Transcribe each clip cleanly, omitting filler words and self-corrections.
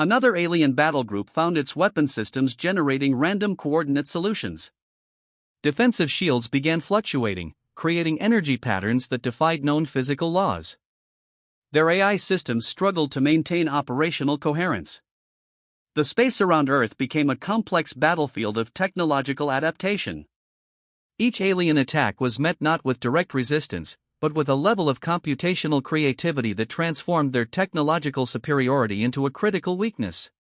Another alien battle group found its weapon systems generating random coordinate solutions. Defensive shields began fluctuating, creating energy patterns that defied known physical laws. Their AI systems struggled to maintain operational coherence. The space around Earth became a complex battlefield of technological adaptation. Each alien attack was met not with direct resistance, but with a level of computational creativity that transformed their technological superiority into a critical weakness.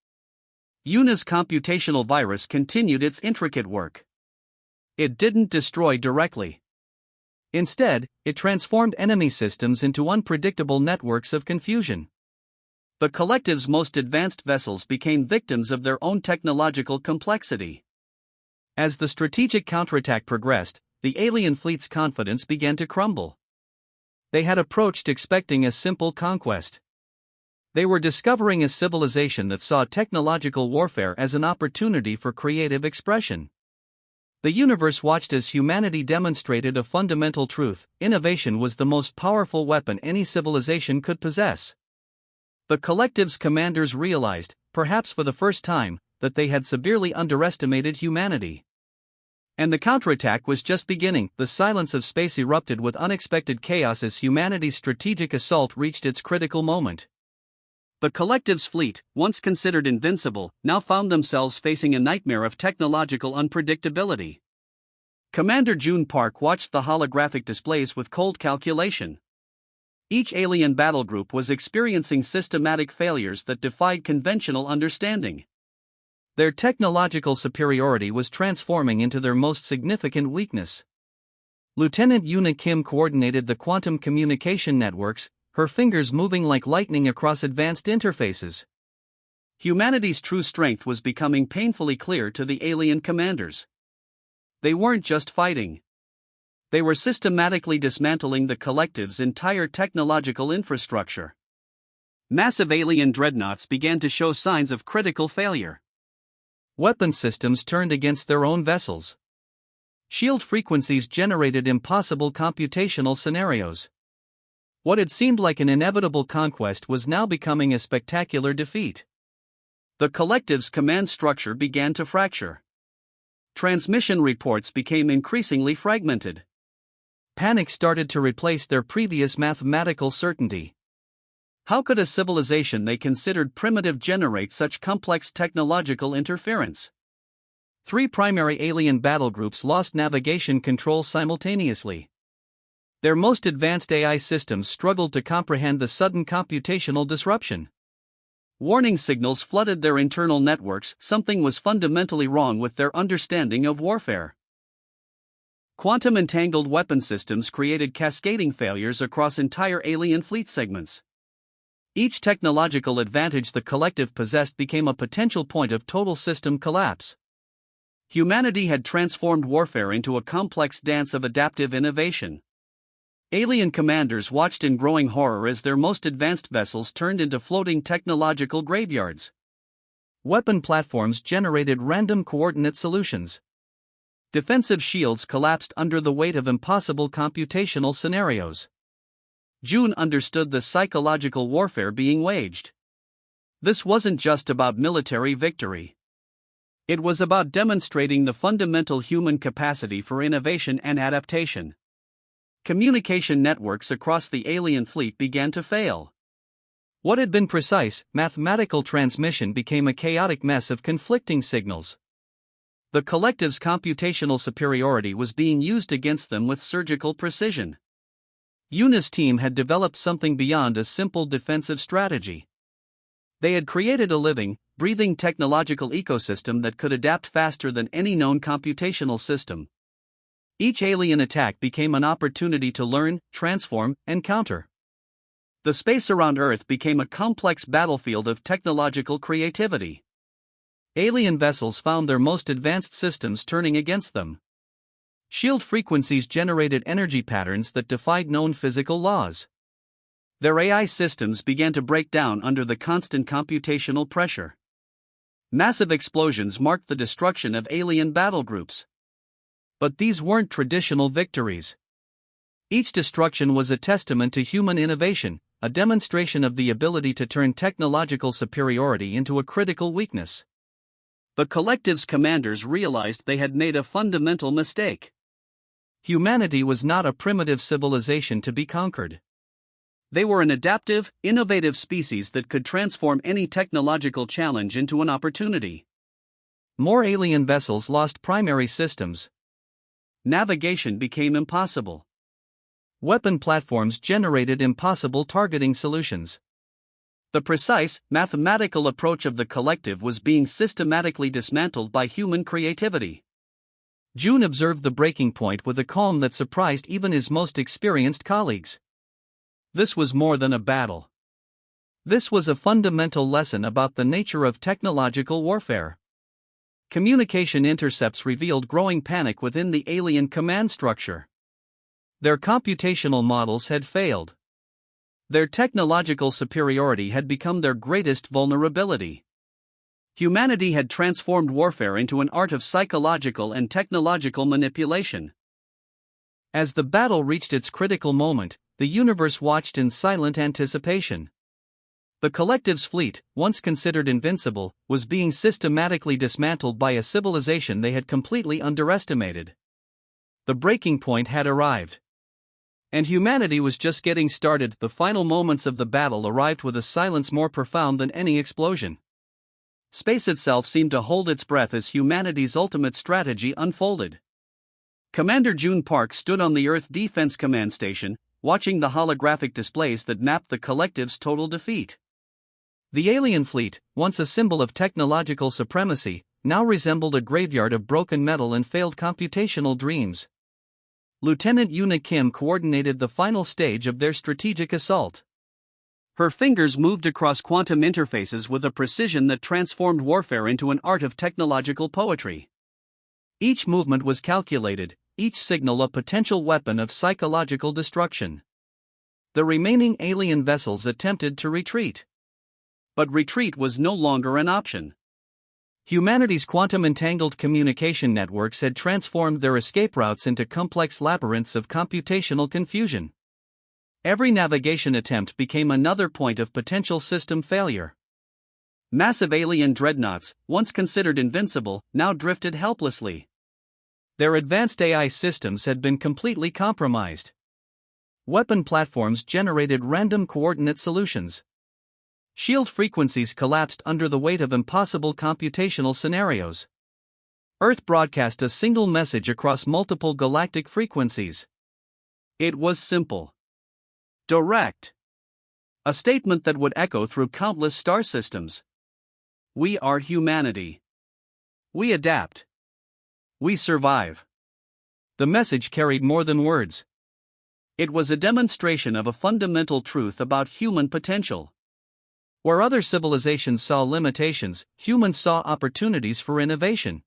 Yuna's computational virus continued its intricate work. It didn't destroy directly. Instead, it transformed enemy systems into unpredictable networks of confusion. The collective's most advanced vessels became victims of their own technological complexity. As the strategic counterattack progressed, the alien fleet's confidence began to crumble. They had approached expecting a simple conquest. They were discovering a civilization that saw technological warfare as an opportunity for creative expression. The universe watched as humanity demonstrated a fundamental truth: innovation was the most powerful weapon any civilization could possess. The collective's commanders realized, perhaps for the first time, that they had severely underestimated humanity. And the counterattack was just beginning. The silence of space erupted with unexpected chaos as humanity's strategic assault reached its critical moment. The collective's fleet, once considered invincible, now found themselves facing a nightmare of technological unpredictability. Commander June Park watched the holographic displays with cold calculation. Each alien battle group was experiencing systematic failures that defied conventional understanding. Their technological superiority was transforming into their most significant weakness. Lieutenant Yuna Kim coordinated the quantum communication networks, her fingers moving like lightning across advanced interfaces. Humanity's true strength was becoming painfully clear to the alien commanders. They weren't just fighting. They were systematically dismantling the collective's entire technological infrastructure. Massive alien dreadnoughts began to show signs of critical failure. Weapon systems turned against their own vessels. Shield frequencies generated impossible computational scenarios. What had seemed like an inevitable conquest was now becoming a spectacular defeat. The collective's command structure began to fracture. Transmission reports became increasingly fragmented. Panic started to replace their previous mathematical certainty. How could a civilization they considered primitive generate such complex technological interference? 3 primary alien battle groups lost navigation control simultaneously. Their most advanced AI systems struggled to comprehend the sudden computational disruption. Warning signals flooded their internal networks. Something was fundamentally wrong with their understanding of warfare. Quantum entangled weapon systems created cascading failures across entire alien fleet segments. Each technological advantage the collective possessed became a potential point of total system collapse. Humanity had transformed warfare into a complex dance of adaptive innovation. Alien commanders watched in growing horror as their most advanced vessels turned into floating technological graveyards. Weapon platforms generated random coordinate solutions. Defensive shields collapsed under the weight of impossible computational scenarios. June understood the psychological warfare being waged. This wasn't just about military victory. It was about demonstrating the fundamental human capacity for innovation and adaptation. Communication networks across the alien fleet began to fail. What had been precise, mathematical transmission became a chaotic mess of conflicting signals. The collective's computational superiority was being used against them with surgical precision. Yuna's team had developed something beyond a simple defensive strategy. They had created a living, breathing technological ecosystem that could adapt faster than any known computational system. Each alien attack became an opportunity to learn, transform, and counter. The space around Earth became a complex battlefield of technological creativity. Alien vessels found their most advanced systems turning against them. Shield frequencies generated energy patterns that defied known physical laws. Their AI systems began to break down under the constant computational pressure. Massive explosions marked the destruction of alien battle groups. But these weren't traditional victories. Each destruction was a testament to human innovation, a demonstration of the ability to turn technological superiority into a critical weakness. The collective's commanders realized they had made a fundamental mistake. Humanity was not a primitive civilization to be conquered. They were an adaptive, innovative species that could transform any technological challenge into an opportunity. More alien vessels lost primary systems. Navigation became impossible. Weapon platforms generated impossible targeting solutions. The precise, mathematical approach of the collective was being systematically dismantled by human creativity. June observed the breaking point with a calm that surprised even his most experienced colleagues. This was more than a battle. This was a fundamental lesson about the nature of technological warfare. Communication intercepts revealed growing panic within the alien command structure. Their computational models had failed. Their technological superiority had become their greatest vulnerability. Humanity had transformed warfare into an art of psychological and technological manipulation. As the battle reached its critical moment, the universe watched in silent anticipation. The collective's fleet, once considered invincible, was being systematically dismantled by a civilization they had completely underestimated. The breaking point had arrived. And humanity was just getting started. The final moments of the battle arrived with a silence more profound than any explosion. Space itself seemed to hold its breath as humanity's ultimate strategy unfolded. Commander June Park stood on the Earth Defense Command Station, watching the holographic displays that mapped the collective's total defeat. The alien fleet, once a symbol of technological supremacy, now resembled a graveyard of broken metal and failed computational dreams. Lieutenant Yuna Kim coordinated the final stage of their strategic assault. Her fingers moved across quantum interfaces with a precision that transformed warfare into an art of technological poetry. Each movement was calculated, each signal a potential weapon of psychological destruction. The remaining alien vessels attempted to retreat. But retreat was no longer an option. Humanity's quantum-entangled communication networks had transformed their escape routes into complex labyrinths of computational confusion. Every navigation attempt became another point of potential system failure. Massive alien dreadnoughts, once considered invincible, now drifted helplessly. Their advanced AI systems had been completely compromised. Weapon platforms generated random coordinate solutions. Shield frequencies collapsed under the weight of impossible computational scenarios. Earth broadcast a single message across multiple galactic frequencies. It was simple. Direct. A statement that would echo through countless star systems. We are humanity. We adapt. We survive. The message carried more than words. It was a demonstration of a fundamental truth about human potential. Where other civilizations saw limitations, humans saw opportunities for innovation.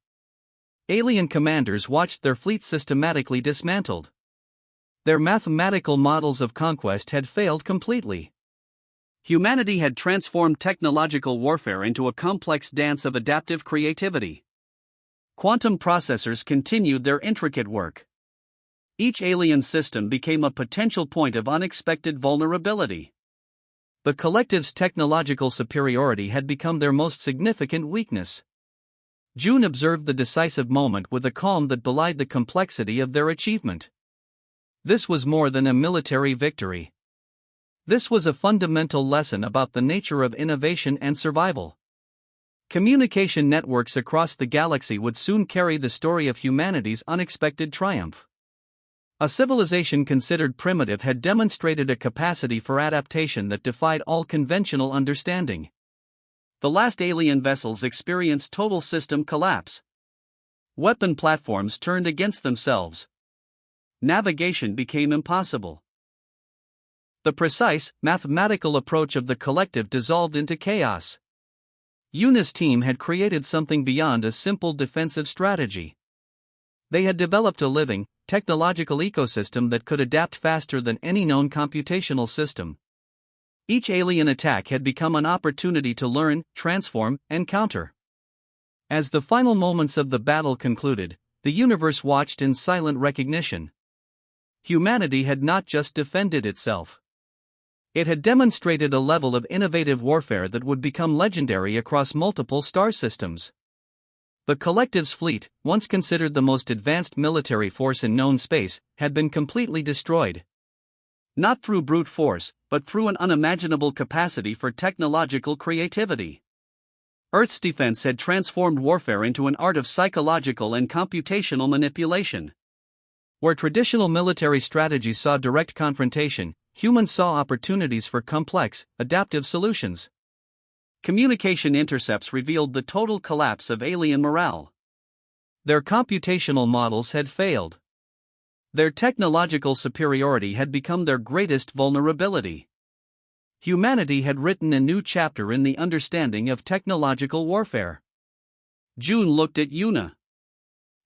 Alien commanders watched their fleet systematically dismantled. Their mathematical models of conquest had failed completely. Humanity had transformed technological warfare into a complex dance of adaptive creativity. Quantum processors continued their intricate work. Each alien system became a potential point of unexpected vulnerability. The collective's technological superiority had become their most significant weakness. June observed the decisive moment with a calm that belied the complexity of their achievement. This was more than a military victory. This was a fundamental lesson about the nature of innovation and survival. Communication networks across the galaxy would soon carry the story of humanity's unexpected triumph. A civilization considered primitive had demonstrated a capacity for adaptation that defied all conventional understanding. The last alien vessels experienced total system collapse. Weapon platforms turned against themselves. Navigation became impossible. The precise, mathematical approach of the collective dissolved into chaos. Yuna's team had created something beyond a simple defensive strategy. They had developed a living, technological ecosystem that could adapt faster than any known computational system. Each alien attack had become an opportunity to learn, transform, and counter. As the final moments of the battle concluded, the universe watched in silent recognition. Humanity had not just defended itself. It had demonstrated a level of innovative warfare that would become legendary across multiple star systems. The Collective's fleet, once considered the most advanced military force in known space, had been completely destroyed. Not through brute force, but through an unimaginable capacity for technological creativity. Earth's defense had transformed warfare into an art of psychological and computational manipulation. Where traditional military strategies saw direct confrontation, humans saw opportunities for complex, adaptive solutions. Communication intercepts revealed the total collapse of alien morale. Their computational models had failed. Their technological superiority had become their greatest vulnerability. Humanity had written a new chapter in the understanding of technological warfare. June looked at Yuna.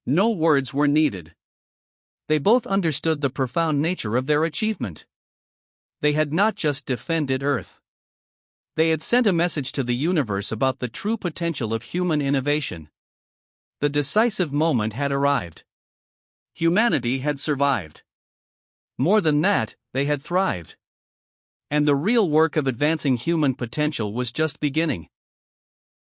No words were needed. They both understood the profound nature of their achievement. They had not just defended Earth. They had sent a message to the universe about the true potential of human innovation. The decisive moment had arrived. Humanity had survived. More than that, they had thrived. And the real work of advancing human potential was just beginning.